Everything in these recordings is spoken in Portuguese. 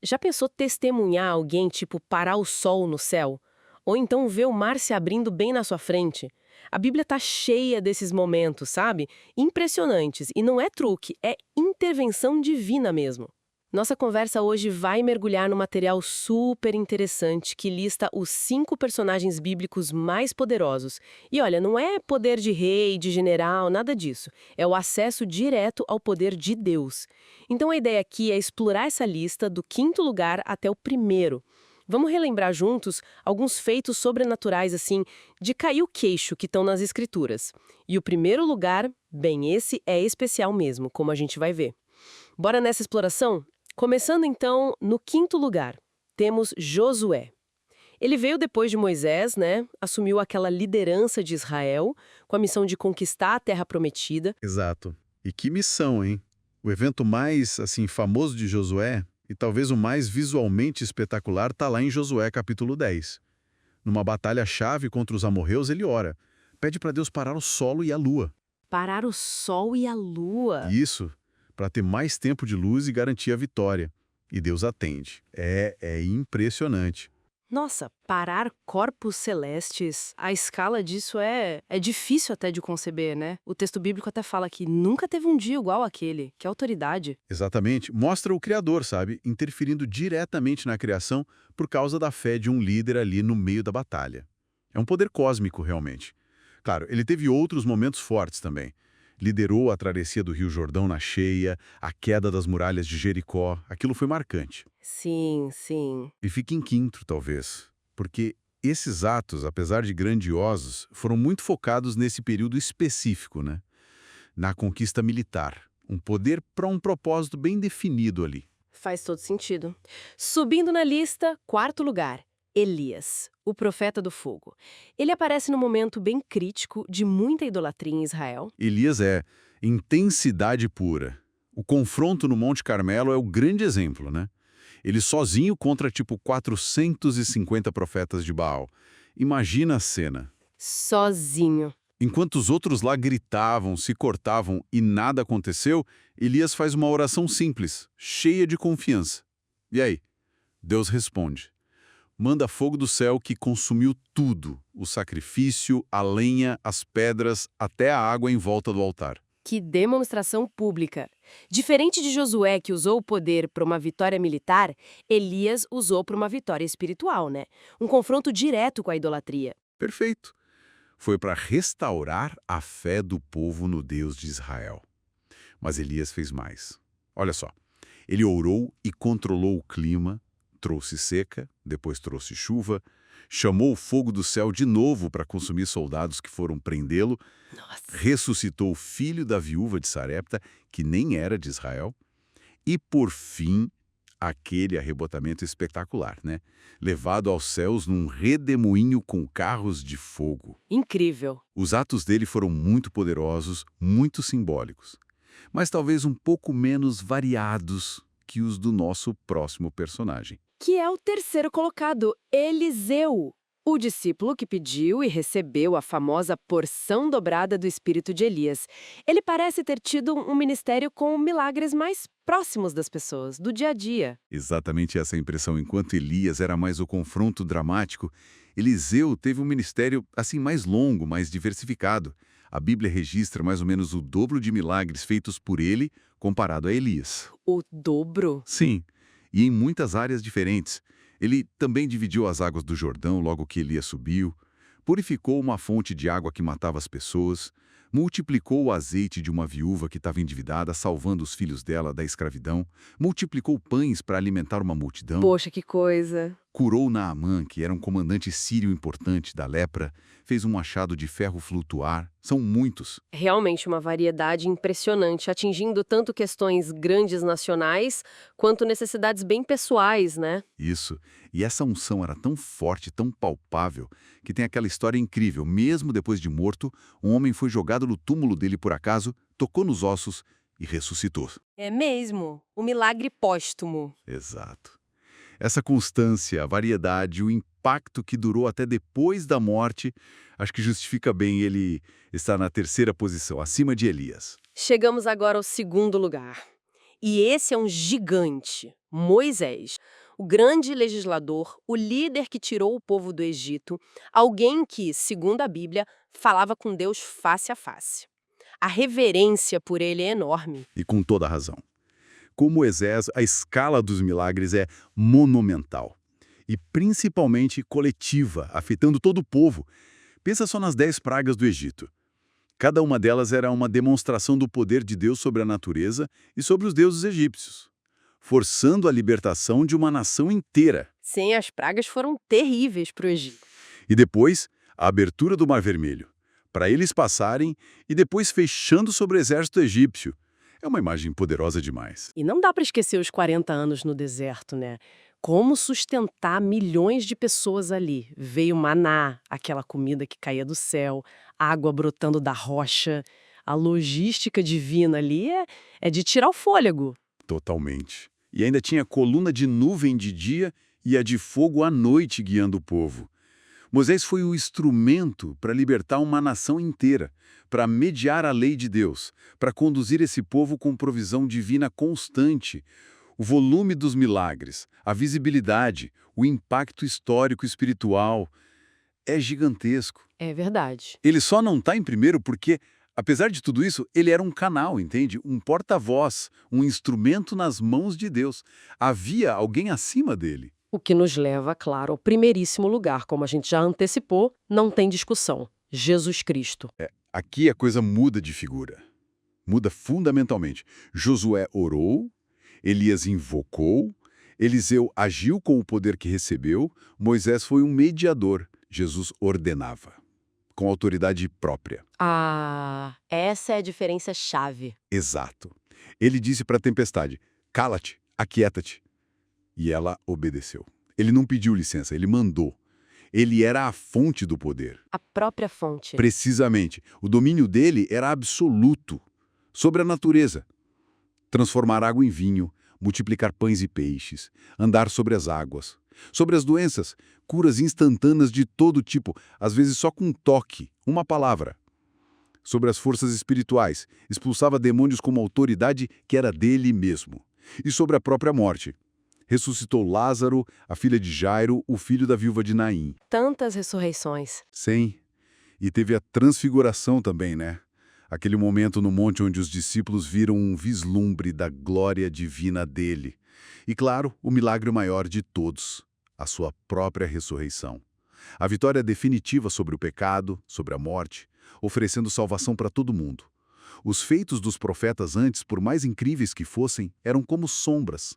Já pensou testemunhar alguém, tipo parar o sol no céu? Ou então ver o mar se abrindo bem na sua frente? A Bíblia tá cheia desses momentos, sabe? Impressionantes. E não é truque, é intervenção divina mesmo. Nossa conversa hoje vai mergulhar num material super interessante que lista os 5 personagens bíblicos mais poderosos. E olha, não é poder de rei, de general, nada disso. É o acesso direto ao poder de Deus. Então a ideia aqui é explorar essa lista do 5º lugar até o 1º. Vamos relembrar juntos alguns feitos sobrenaturais, assim, de cair o queixo que estão nas Escrituras. E o 1º lugar, bem, esse é especial mesmo, como a gente vai ver. Bora nessa exploração? Começando então no 5º lugar, temos Josué. Ele veio depois de Moisés, né? Assumiu aquela liderança de Israel com a missão de conquistar a Terra Prometida. Exato. E que missão, hein? O evento mais, famoso de Josué, e talvez o mais visualmente espetacular, está lá em Josué capítulo 10. Numa batalha-chave contra os amorreus, ele ora. Pede para Deus parar o solo e a lua. Parar o sol e a lua. Isso, para ter mais tempo de luz e garantir a vitória. E Deus atende. É impressionante. Nossa, parar corpos celestes, a escala disso é difícil até de conceber, né? O texto bíblico até fala que nunca teve um dia igual àquele. Que autoridade. Exatamente. Mostra o Criador, sabe? Interferindo diretamente na criação por causa da fé de um líder ali no meio da batalha. É um poder cósmico, realmente. Claro, ele teve outros momentos fortes também. Liderou a travessia do Rio Jordão na cheia, a queda das muralhas de Jericó. Aquilo foi marcante. Sim, sim. E fica em quinto, talvez, porque esses atos, apesar de grandiosos, foram muito focados nesse período específico, né? Na conquista militar. Um poder para um propósito bem definido ali. Faz todo sentido. Subindo na lista, 4º lugar, Elias, o profeta do fogo. Ele aparece num momento bem crítico de muita idolatria em Israel. Elias é intensidade pura. O confronto no Monte Carmelo é o grande exemplo, né? Ele sozinho contra, 450 profetas de Baal. Imagina a cena. Sozinho. Enquanto os outros lá gritavam, se cortavam e nada aconteceu, Elias faz uma oração simples, cheia de confiança. E aí? Deus responde. Manda fogo do céu que consumiu tudo, o sacrifício, a lenha, as pedras, até a água em volta do altar. Que demonstração pública. Diferente de Josué, que usou o poder para uma vitória militar, Elias usou para uma vitória espiritual, né? Um confronto direto com a idolatria. Perfeito. Foi para restaurar a fé do povo no Deus de Israel. Mas Elias fez mais. Olha só, ele orou e controlou o clima, trouxe seca, depois trouxe chuva, chamou o fogo do céu de novo para consumir soldados que foram prendê-lo, Nossa. ressuscitou o filho da viúva de Sarepta, que nem era de Israel, e, por fim, aquele arrebatamento espetacular, né? Levado aos céus num redemoinho com carros de fogo. Incrível. Os atos dele foram muito poderosos, muito simbólicos, mas talvez um pouco menos variados que os do nosso próximo personagem. Que é o 3º colocado, Eliseu. O discípulo que pediu e recebeu a famosa porção dobrada do espírito de Elias. Ele parece ter tido um ministério com milagres mais próximos das pessoas, do dia a dia. Exatamente essa impressão. Enquanto Elias era mais o confronto dramático, Eliseu teve um ministério assim mais longo, mais diversificado. A Bíblia registra mais ou menos o dobro de milagres feitos por ele comparado a Elias. O dobro? Sim, e em muitas áreas diferentes. Ele também dividiu as águas do Jordão logo que Elias subiu, purificou uma fonte de água que matava as pessoas, multiplicou o azeite de uma viúva que estava endividada, salvando os filhos dela da escravidão, multiplicou pães para alimentar uma multidão, Poxa, que coisa. curou Naamã, que era um comandante sírio importante da lepra, fez um machado de ferro flutuar. São muitos. Realmente uma variedade impressionante, atingindo tanto questões grandes nacionais, quanto necessidades bem pessoais, né? Isso. E essa unção era tão forte, tão palpável, que tem aquela história incrível. Mesmo depois de morto, um homem foi jogado no túmulo dele por acaso, tocou nos ossos e ressuscitou. É mesmo, o milagre póstumo. Exato. Essa constância, a variedade, o impacto que durou até depois da morte, acho que justifica bem ele estar na 3ª posição, acima de Elias. Chegamos agora ao 2º lugar. E esse é um gigante, Moisés. O grande legislador, o líder que tirou o povo do Egito, alguém que, segundo a Bíblia, falava com Deus face a face. A reverência por ele é enorme. E com toda a razão. Com Moisés, a escala dos milagres é monumental. E principalmente coletiva, afetando todo o povo. Pensa só nas 10 pragas do Egito. Cada uma delas era uma demonstração do poder de Deus sobre a natureza e sobre os deuses egípcios, forçando a libertação de uma nação inteira. Sim, as pragas foram terríveis para o Egito. E depois, a abertura do Mar Vermelho, para eles passarem e depois fechando sobre o exército egípcio. É uma imagem poderosa demais. E não dá para esquecer os 40 anos no deserto, né? Como sustentar milhões de pessoas ali? Veio maná, aquela comida que caía do céu, água brotando da rocha. A logística divina ali é de tirar o fôlego. Totalmente. E ainda tinha coluna de nuvem de dia e a de fogo à noite guiando o povo. Moisés foi o instrumento para libertar uma nação inteira, para mediar a lei de Deus, para conduzir esse povo com provisão divina constante. O volume dos milagres, a visibilidade, o impacto histórico e espiritual é gigantesco. É verdade. Ele só não está em primeiro porque, apesar de tudo isso, ele era um canal, entende? Um porta-voz, um instrumento nas mãos de Deus. Havia alguém acima dele. O que nos leva, claro, ao primeiríssimo lugar, como a gente já antecipou, não tem discussão. Jesus Cristo. Aqui a coisa muda de figura. Muda fundamentalmente. Josué orou, Elias invocou, Eliseu agiu com o poder que recebeu, Moisés foi um mediador, Jesus ordenava, com autoridade própria. Ah, essa é a diferença-chave. Exato. Ele disse para a tempestade, cala-te, aquieta-te. E ela obedeceu. Ele não pediu licença, ele mandou. Ele era a fonte do poder. A própria fonte. Precisamente. O domínio dele era absoluto, sobre a natureza. Transformar água em vinho, multiplicar pães e peixes, andar sobre as águas. Sobre as doenças, curas instantâneas de todo tipo, às vezes só com um toque, uma palavra. Sobre as forças espirituais, expulsava demônios com uma autoridade que era dele mesmo. E sobre a própria morte. Ressuscitou Lázaro, a filha de Jairo, o filho da viúva de Naim. Tantas ressurreições. Sim. E teve a transfiguração também, né? Aquele momento no monte onde os discípulos viram um vislumbre da glória divina dele. E, claro, o milagre maior de todos, a sua própria ressurreição. A vitória definitiva sobre o pecado, sobre a morte, oferecendo salvação para todo mundo. Os feitos dos profetas antes, por mais incríveis que fossem, eram como sombras,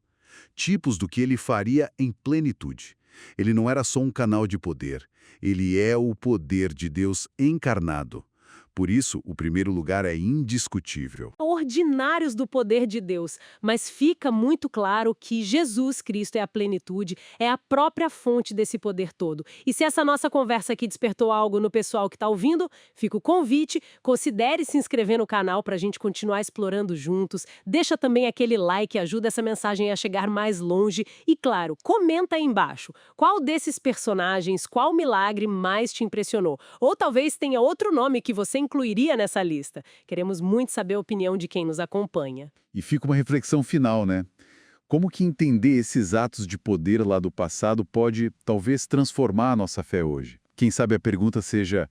tipos do que ele faria em plenitude. Ele não era só um canal de poder, ele é o poder de Deus encarnado. Por isso, o primeiro lugar é indiscutível. Ordinários do poder de Deus, mas fica muito claro que Jesus Cristo é a plenitude, é a própria fonte desse poder todo. E se essa nossa conversa aqui despertou algo no pessoal que está ouvindo, fica o convite, considere se inscrever no canal para a gente continuar explorando juntos, deixa também aquele like que ajuda essa mensagem a chegar mais longe e, claro, comenta aí embaixo qual desses personagens, qual milagre mais te impressionou, ou talvez tenha outro nome que você incluiria nessa lista. Queremos muito saber a opinião de quem nos acompanha. E fica uma reflexão final, né? Como que entender esses atos de poder lá do passado pode, talvez, transformar a nossa fé hoje? Quem sabe a pergunta seja,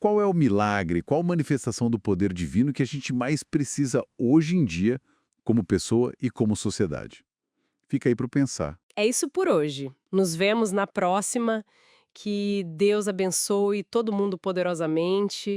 qual é o milagre, qual manifestação do poder divino que a gente mais precisa hoje em dia, como pessoa e como sociedade? Fica aí para pensar. É isso por hoje. Nos vemos na próxima. Que Deus abençoe todo mundo poderosamente.